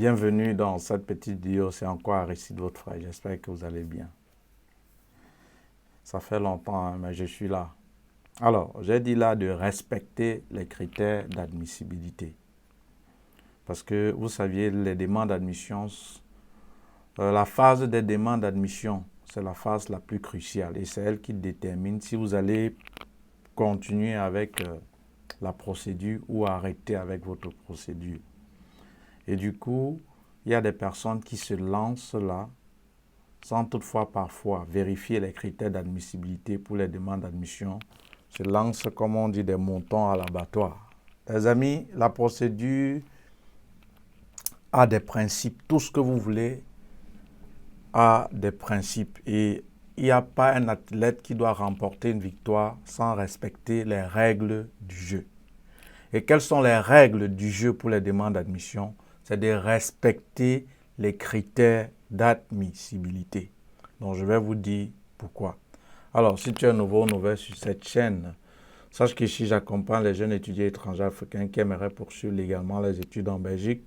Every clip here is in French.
Bienvenue dans cette petite vidéo, c'est encore Aristide votre frère, j'espère que vous allez bien. Ça fait longtemps, hein, mais je suis là. Alors, j'ai dit là de respecter les critères d'admissibilité. Parce que vous saviez, les demandes d'admission, la phase des demandes d'admission, c'est la phase la plus cruciale et c'est elle qui détermine si vous allez continuer avec la procédure ou arrêter avec votre procédure. Et du coup, il y a des personnes qui se lancent là sans toutefois parfois vérifier les critères d'admissibilité pour les demandes d'admission, se lancent, comme on dit, des montants à l'abattoir. Les amis, la procédure a des principes. Tout ce que vous voulez a des principes. Et il n'y a pas un athlète qui doit remporter une victoire sans respecter les règles du jeu. Et quelles sont les règles du jeu pour les demandes d'admission? C'est de respecter les critères d'admissibilité. Donc, je vais vous dire pourquoi. Alors, si tu es nouveau ou nouvelle sur cette chaîne, sache qu'ici, j'accompagne les jeunes étudiants étrangers africains qui aimeraient poursuivre légalement les études en Belgique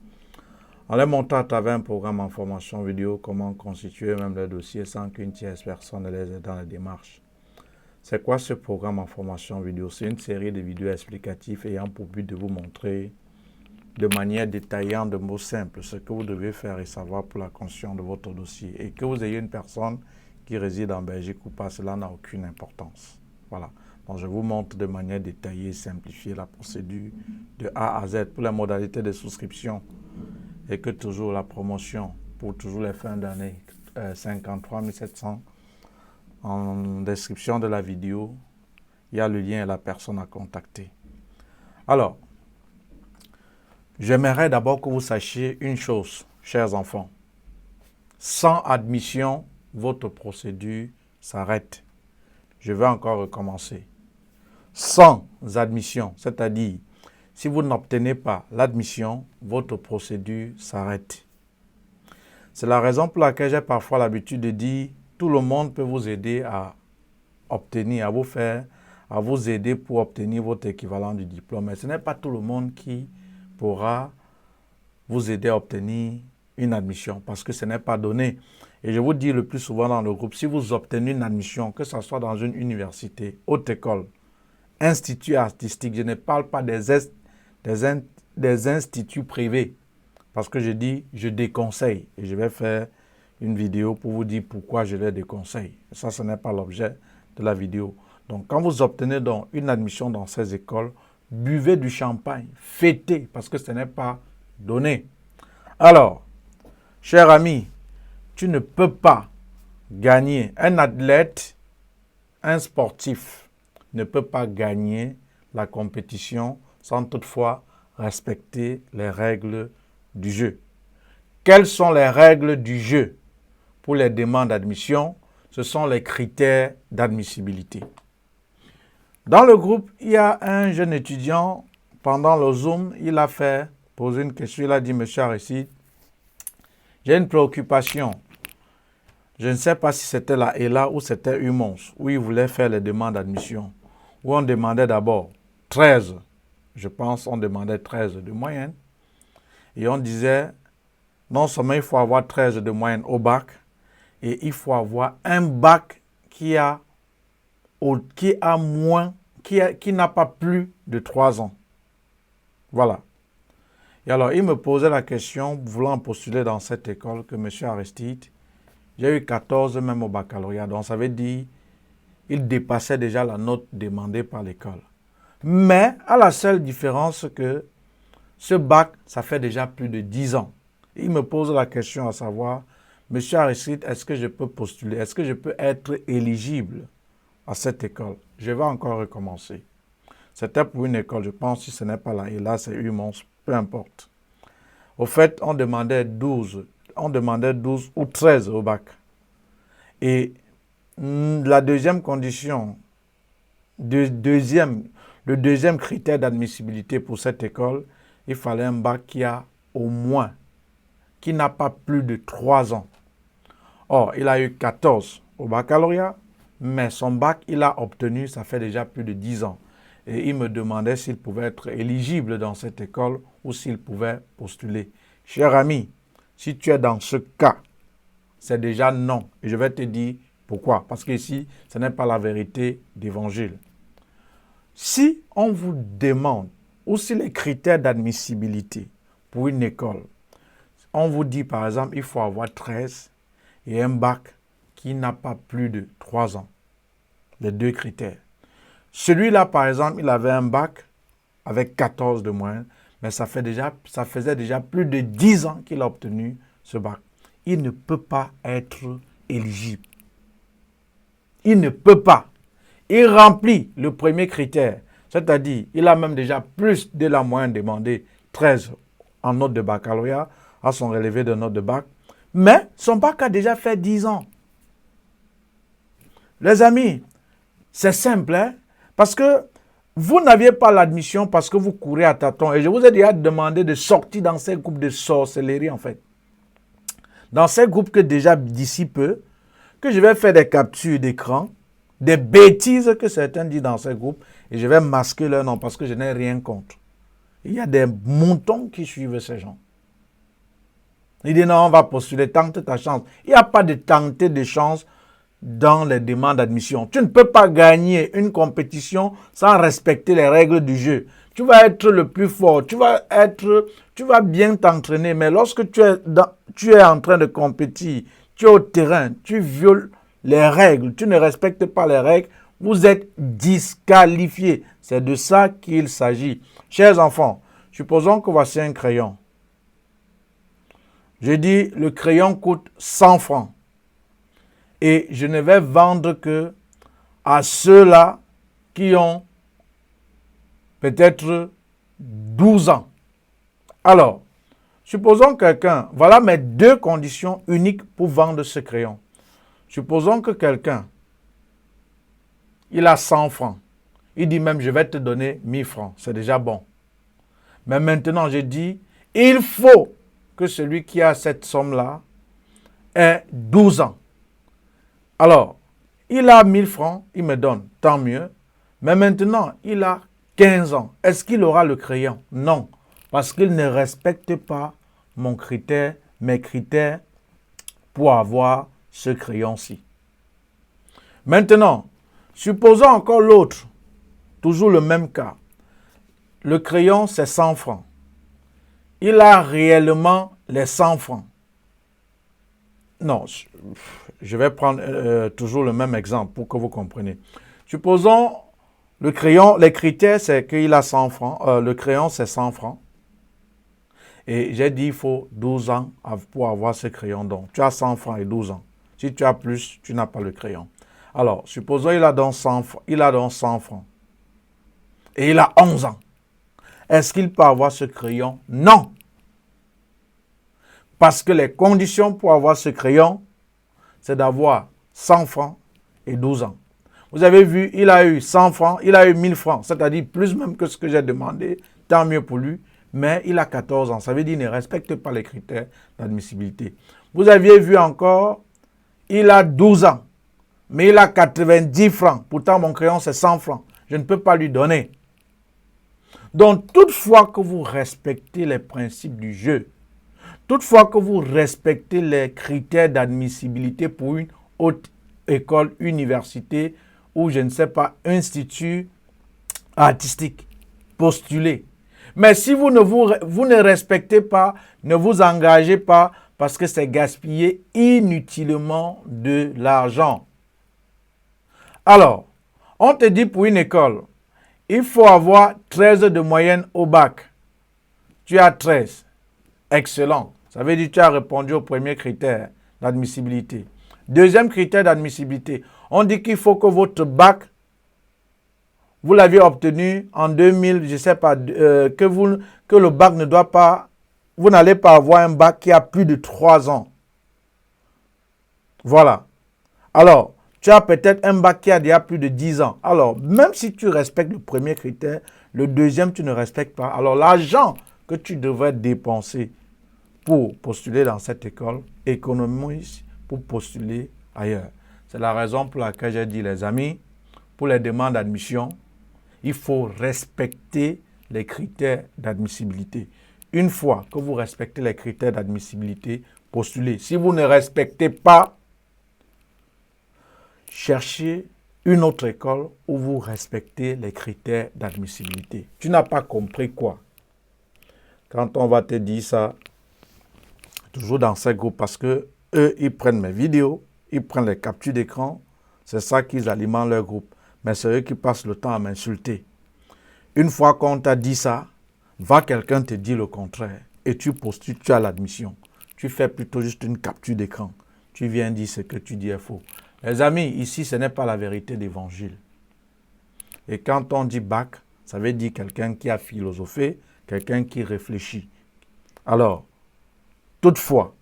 en les montant à travers un programme en formation vidéo, comment constituer même le dossier sans qu'une tierce personne ne les aide dans la démarche. C'est quoi ce programme en formation vidéo? C'est une série de vidéos explicatives ayant pour but de vous montrer de manière détaillée en de mots simples ce que vous devez faire et savoir pour la construction de votre dossier. Et que vous ayez une personne qui réside en Belgique ou pas, cela n'a aucune importance. Voilà. Donc, je vous montre de manière détaillée et simplifiée la procédure de A à Z pour les modalités de souscription et que toujours la promotion pour toujours les fins d'année 53 700. En description de la vidéo, il y a le lien et la personne à contacter. Alors, j'aimerais d'abord que vous sachiez une chose, chers enfants. Sans admission, votre procédure s'arrête. Je vais encore recommencer. Sans admission, c'est-à-dire, si vous n'obtenez pas l'admission, votre procédure s'arrête. C'est la raison pour laquelle j'ai parfois l'habitude de dire tout le monde peut vous aider à obtenir, à vous aider pour obtenir votre équivalent du diplôme. Mais ce n'est pas tout le monde qui pourra vous aider à obtenir une admission parce que ce n'est pas donné. Et je vous dis le plus souvent dans le groupe, si vous obtenez une admission, que ce soit dans une université, haute école, institut artistique, je ne parle pas des instituts privés parce que je dis, je déconseille et je vais faire une vidéo pour vous dire pourquoi je les déconseille. Ça, ce n'est pas l'objet de la vidéo. Donc, quand vous obtenez donc une admission dans ces écoles, buvez du champagne, fêtez, parce que ce n'est pas donné. Alors, cher ami, tu ne peux pas gagner. Un athlète, un sportif, ne peut pas gagner la compétition sans toutefois respecter les règles du jeu. Quelles sont les règles du jeu pour les demandes d'admission? Ce sont les critères d'admissibilité. Dans le groupe, il y a un jeune étudiant, pendant le Zoom, il a posé une question, il a dit, monsieur Aristide, j'ai une préoccupation. Je ne sais pas si c'était la ELA ou c'était UMONS, où il voulait faire les demandes d'admission, où on demandait d'abord 13, je pense on demandait 13 de moyenne, et on disait, non seulement il faut avoir 13 de moyenne au bac, et il faut avoir un bac qui n'a pas plus de 3 ans. Voilà. Et alors, il me posait la question, voulant postuler dans cette école, que M. Aristide, j'ai eu 14 même au baccalauréat. Donc, ça veut dire il dépassait déjà la note demandée par l'école. Mais, à la seule différence que ce bac, ça fait déjà plus de 10 ans. Il me pose la question à savoir, Monsieur Aristide, est-ce que je peux postuler? Est-ce que je peux être éligible à cette école? Je vais encore recommencer. C'était pour une école, je pense, si ce n'est pas là, et là c'est UMONS, peu importe. Au fait, on demandait 12 ou 13 au bac. Et la deuxième condition, le deuxième critère d'admissibilité pour cette école, il fallait un bac qui n'a pas plus de 3 ans. Or, il a eu 14 au baccalauréat, mais son bac, il a obtenu, ça fait déjà plus de 10 ans. Et il me demandait s'il pouvait être éligible dans cette école ou s'il pouvait postuler. Cher ami, Si tu es dans ce cas, c'est déjà non. Et je vais te dire pourquoi. Parce que ici, ce n'est pas la vérité d'évangile. Si on vous demande, ou si les critères d'admissibilité pour une école, on vous dit par exemple, il faut avoir 13 et un bac qui n'a pas plus de 3 ans. Les deux critères. Celui-là, par exemple, il avait un bac avec 14 de moyenne, mais ça faisait déjà plus de 10 ans qu'il a obtenu ce bac. Il ne peut pas être éligible. Il ne peut pas. Il remplit le premier critère, c'est-à-dire il a même déjà plus de la moyenne demandée, 13 en note de baccalauréat, à son relevé de note de bac, mais son bac a déjà fait 10 ans. Les amis, c'est simple, hein? Parce que vous n'aviez pas l'admission parce que vous courez à tâtons. Et je vous ai déjà demandé de sortir dans ces groupes de sorcellerie, en fait. Dans ces groupes que déjà d'ici peu, que je vais faire des captures d'écran, des bêtises que certains disent dans ces groupes, et je vais masquer leur nom parce que je n'ai rien contre. Il y a des moutons qui suivent ces gens. Ils disent non, on va postuler, tente ta chance. Il n'y a pas de tenter de chance dans les demandes d'admission. Tu ne peux pas gagner une compétition sans respecter les règles du jeu. Tu vas être le plus fort, tu vas bien t'entraîner, mais lorsque tu es en train de compétir, tu es au terrain, tu violes les règles, tu ne respectes pas les règles, vous êtes disqualifié. C'est de ça qu'il s'agit. Chers enfants, supposons que voici un crayon. Je dis, le crayon coûte 100 francs. Et je ne vais vendre que à ceux-là qui ont peut-être 12 ans. Alors, supposons quelqu'un, voilà mes deux conditions uniques pour vendre ce crayon. Supposons que quelqu'un, il a 100 francs. Il dit même, je vais te donner 1000 francs. C'est déjà bon. Mais maintenant, je dis, il faut que celui qui a cette somme-là ait 12 ans. Alors, il a 1000 francs, il me donne, tant mieux. Mais maintenant, il a 15 ans. Est-ce qu'il aura le crayon? Non, parce qu'il ne respecte pas mes critères pour avoir ce crayon-ci. Maintenant, supposons encore l'autre, toujours le même cas. Le crayon, c'est 100 francs. Il a réellement les 100 francs. Non, je vais prendre toujours le même exemple pour que vous compreniez. Supposons le crayon, les critères, c'est qu'il a 100 francs. Le crayon, c'est 100 francs. Et j'ai dit, il faut 12 ans pour avoir ce crayon. Donc, tu as 100 francs et 12 ans. Si tu as plus, tu n'as pas le crayon. Alors, supposons qu'il a donc 100 francs. Et il a 11 ans. Est-ce qu'il peut avoir ce crayon? Non. Parce que les conditions pour avoir ce crayon, c'est d'avoir 100 francs et 12 ans. Vous avez vu, il a eu 100 francs, il a eu 1000 francs, c'est-à-dire plus même que ce que j'ai demandé, tant mieux pour lui, mais il a 14 ans. Ça veut dire qu'il ne respecte pas les critères d'admissibilité. Vous aviez vu encore, il a 12 ans, mais il a 90 francs. Pourtant, mon crayon, c'est 100 francs. Je ne peux pas lui donner. Donc, toutefois que vous respectez les principes du jeu, toutefois que vous respectez les critères d'admissibilité pour une haute école, université ou je ne sais pas, institut artistique, postulé. Mais si vous ne respectez pas, ne vous engagez pas parce que c'est gaspiller inutilement de l'argent. Alors, on te dit pour une école, il faut avoir 13 de moyenne au bac. Tu as 13. Excellent. Ça veut dire que tu as répondu au premier critère d'admissibilité. Deuxième critère d'admissibilité, on dit qu'il faut que votre bac, vous l'aviez obtenu en 2000, je ne sais pas, que le bac ne doit pas, vous n'allez pas avoir un bac qui a plus de 3 ans. Voilà. Alors, tu as peut-être un bac qui a déjà plus de 10 ans. Alors, même si tu respectes le premier critère, le deuxième, tu ne respectes pas. Alors, l'argent que tu devrais dépenser pour postuler dans cette école, économise pour postuler ailleurs. C'est la raison pour laquelle j'ai dit, les amis, pour les demandes d'admission, il faut respecter les critères d'admissibilité. Une fois que vous respectez les critères d'admissibilité, postulez. Si vous ne respectez pas, cherchez une autre école où vous respectez les critères d'admissibilité. Tu n'as pas compris quoi? Quand on va te dire ça, toujours dans ces groupes, parce que eux, ils prennent mes vidéos, ils prennent les captures d'écran, c'est ça qu'ils alimentent leur groupe. Mais c'est eux qui passent le temps à m'insulter. Une fois qu'on t'a dit ça, va quelqu'un te dire le contraire et tu postules, tu as l'admission. Tu fais plutôt juste une capture d'écran. Tu viens dire ce que tu dis est faux. Les amis, ici, ce n'est pas la vérité d'évangile. Et quand on dit bac, ça veut dire quelqu'un qui a philosophé, quelqu'un qui réfléchit. Alors, toutefois,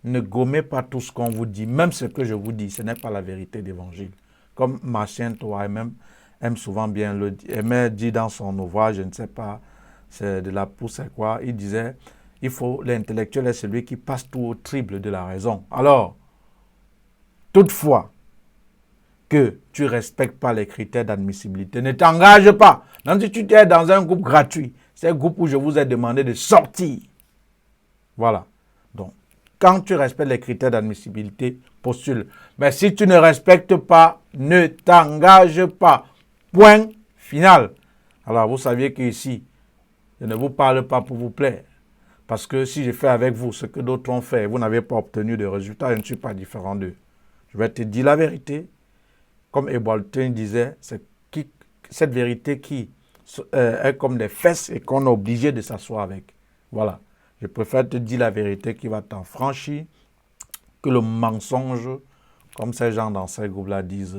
ne gommez pas tout ce qu'on vous dit, même ce que je vous dis, ce n'est pas la vérité d'évangile. Comme Martien Toa-même aime souvent bien le dire, aimait dire dans son ouvrage, je ne sais pas, c'est de la pousse, c'est quoi, il disait, l'intellectuel est celui qui passe tout au triple de la raison. Alors, toutefois, que tu ne respectes pas les critères d'admissibilité, ne t'engage pas. Même si tu es dans un groupe gratuit, c'est un groupe où je vous ai demandé de sortir. Voilà. Donc, quand tu respectes les critères d'admissibilité, postule. Mais si tu ne respectes pas, ne t'engage pas. Point final. Alors, vous saviez qu'ici, je ne vous parle pas pour vous plaire. Parce que si je fais avec vous ce que d'autres ont fait, vous n'avez pas obtenu de résultats, je ne suis pas différent d'eux. Je vais te dire la vérité. Comme Ebaltin disait, c'est cette vérité qui est comme des fesses et qu'on est obligé de s'asseoir avec. Voilà. Je préfère te dire la vérité qui va t'en franchir que le mensonge, comme ces gens dans ces groupes-là disent.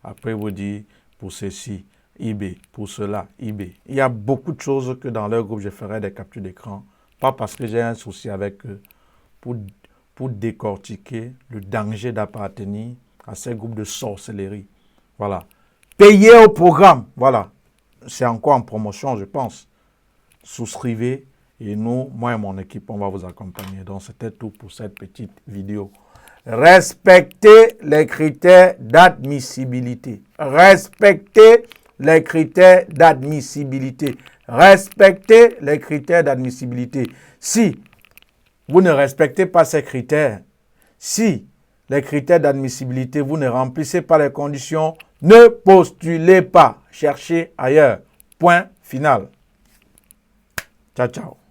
Après, vous dire pour ceci, IB, pour cela, IB. Il y a beaucoup de choses que dans leur groupe, je ferai des captures d'écran. Pas parce que j'ai un souci avec eux, pour décortiquer le danger d'appartenir à ces groupes de sorcellerie. Voilà. Payez au programme. Voilà. C'est encore en promotion, je pense. Souscrivez et nous, moi et mon équipe, on va vous accompagner. Donc, c'était tout pour cette petite vidéo. Respectez les critères d'admissibilité. Respectez les critères d'admissibilité. Respectez les critères d'admissibilité. Si vous ne respectez pas ces critères, si les critères d'admissibilité, vous ne remplissez pas les conditions, ne postulez pas. Cherchez ailleurs. Point final. Ciao, ciao.